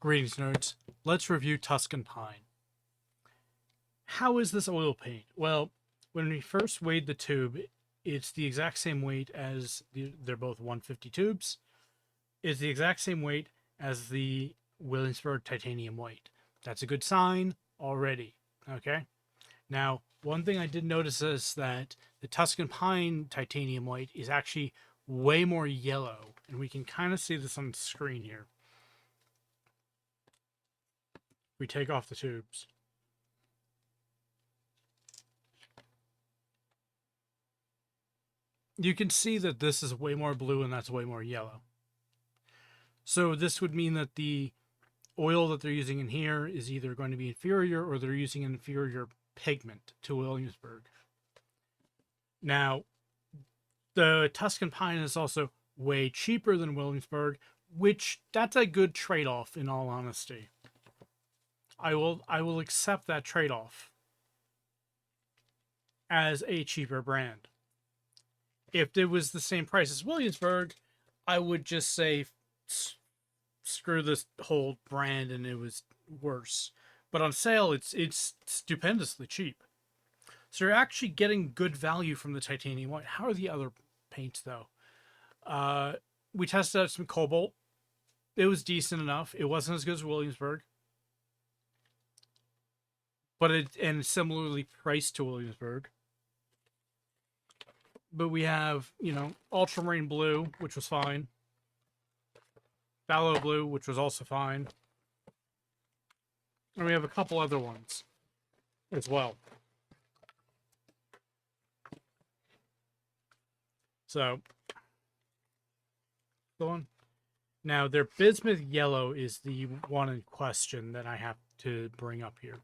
Greetings, nerds. Let's review Tuscan Pine. How is this oil paint? Well, when we first weighed the tube, it's the exact same weight as they're both 150 tubes. It's the exact same weight as the Williamsburg titanium white. That's a good sign already. Okay. Now, one thing I did notice is that the Tuscan Pine titanium white is actually way more yellow, and we can kind of see this on the screen here. We take off the tubes. You can see that this is way more blue and that's way more yellow. So this would mean that the oil that they're using in here is either going to be inferior or they're using an inferior pigment to Williamsburg. Now, the Tuscan Pine is also way cheaper than Williamsburg, which that's a good trade-off in all honesty. I will accept that trade-off as a cheaper brand. If it was the same price as Williamsburg, I would just say screw this whole brand and it was worse. But on sale, it's stupendously cheap. So you're actually getting good value from the titanium white. How are the other paints though? We tested out some cobalt. It was decent enough. It wasn't as good as Williamsburg, but and similarly priced to Williamsburg. But we have, ultramarine blue, which was fine. Phthalo blue, which was also fine. And we have a couple other ones as well. So, the one. Now, their bismuth yellow is the one in question that I have to bring up here.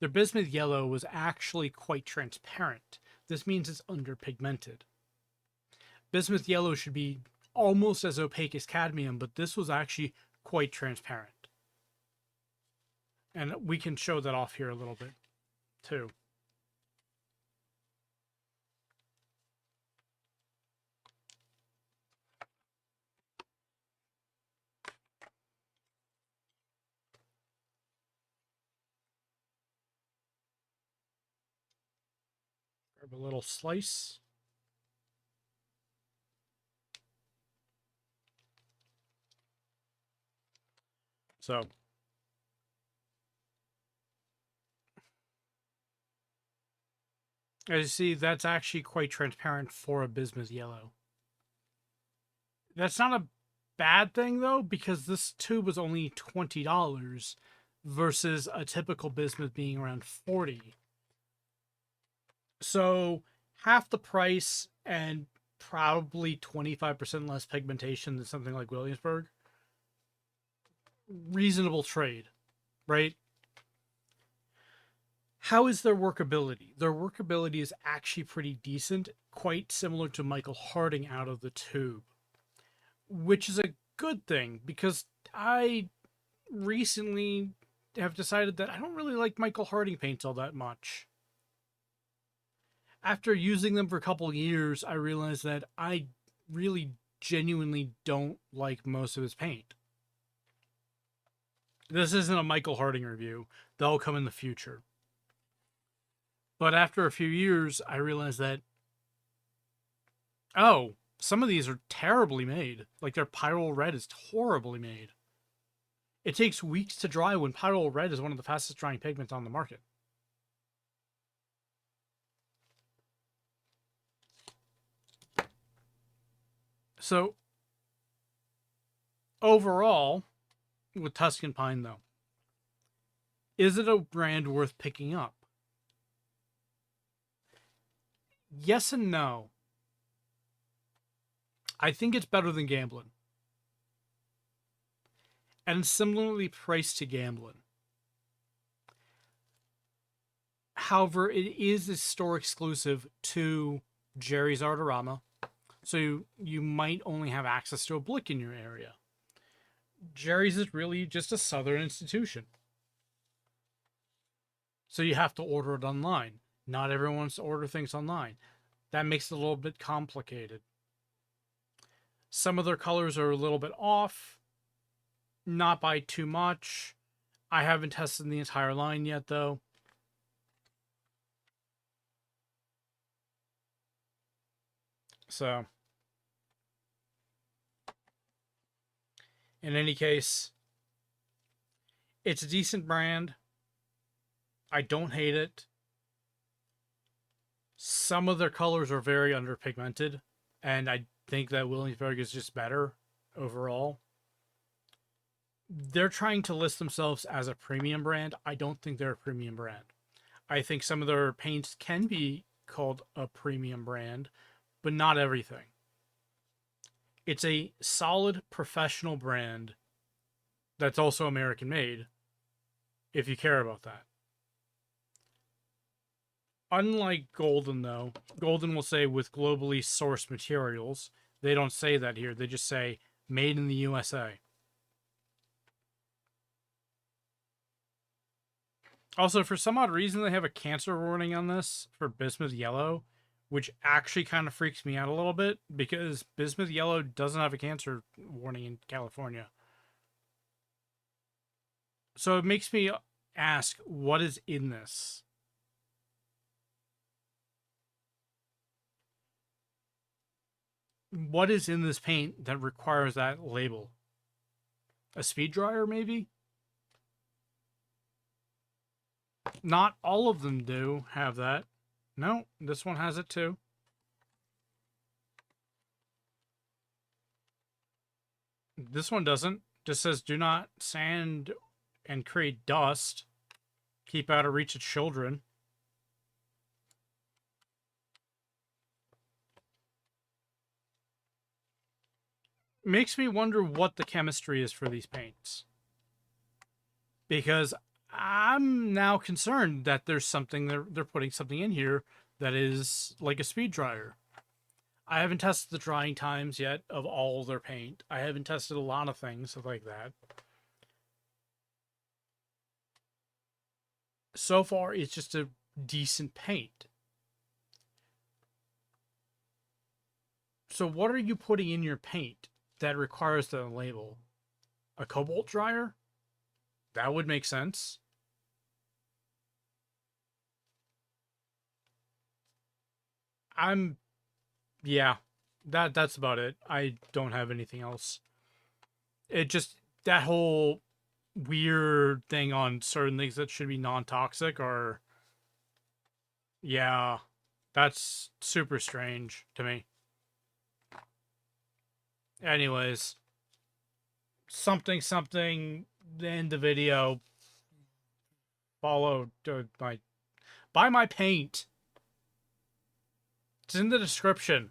Their bismuth yellow was actually quite transparent. This means it's underpigmented. Bismuth yellow should be almost as opaque as cadmium, but this was actually quite transparent. And we can show that off here a little bit, too. Grab a little slice. So, as you see, that's actually quite transparent for a bismuth yellow. That's not a bad thing, though, because this tube was only $20 versus a typical bismuth being around $40. So, half the price and probably 25% less pigmentation than something like Williamsburg. Reasonable trade, right? How is their workability? Their workability is actually pretty decent, quite similar to Michael Harding out of the tube, which is a good thing because I recently have decided that I don't really like Michael Harding paints all that much. After using them for a couple of years, I realized that I really genuinely don't like most of his paint. This isn't a Michael Harding review. They'll come in the future. But after a few years, I realized that, oh, some of these are terribly made. Like their Pyrrole Red is horribly made. It takes weeks to dry when Pyrrole Red is one of the fastest drying pigments on the market. So, overall, with Tuscan Pine, though, is it a brand worth picking up? Yes and no. I think it's better than Gamblin. And similarly priced to Gamblin. However, it is a store exclusive to Jerry's Artorama, so you might only have access to a Blick in your area. Jerry's is really just a southern institution. So you have to order it online. Not everyone wants to order things online. That makes it a little bit complicated. Some of their colors are a little bit off. not by too much. I haven't tested the entire line yet, though. So, in any case, it's a decent brand. I don't hate it. Some of their colors are very underpigmented, and I think that Williamsburg is just better overall. They're trying to list themselves as a premium brand. I don't think they're a premium brand. I think some of their paints can be called a premium brand, but not everything. It's a solid professional brand that's also American made, if you care about that. Unlike Golden, though, Golden will say with globally sourced materials. They don't say that here. They just say made in the USA. Also, for some odd reason, they have a cancer warning on this for Bismuth Yellow, which actually kind of freaks me out a little bit because Bismuth Yellow doesn't have a cancer warning in California. So it makes me ask, what is in this? What is in this paint that requires that label? A speed dryer, maybe? Not all of them do have that. No, this one has it too. This one doesn't. Just says do not sand and create dust. Keep out of reach of children. Makes me wonder what the chemistry is for these paints. Because I'm now concerned that there's something they're putting something in here that is like a speed dryer. I haven't tested the drying times yet of all their paint. I haven't tested a lot of things like that. So far, it's just a decent paint. So what are you putting in your paint that requires the label? A cobalt dryer? That would make sense. Yeah, that's about it. I don't have anything else. It just, that whole weird thing on certain things that should be non-toxic are, yeah, that's super strange to me. Anyways, something, the end of the video. Follow my, buy my paint. It's in the description.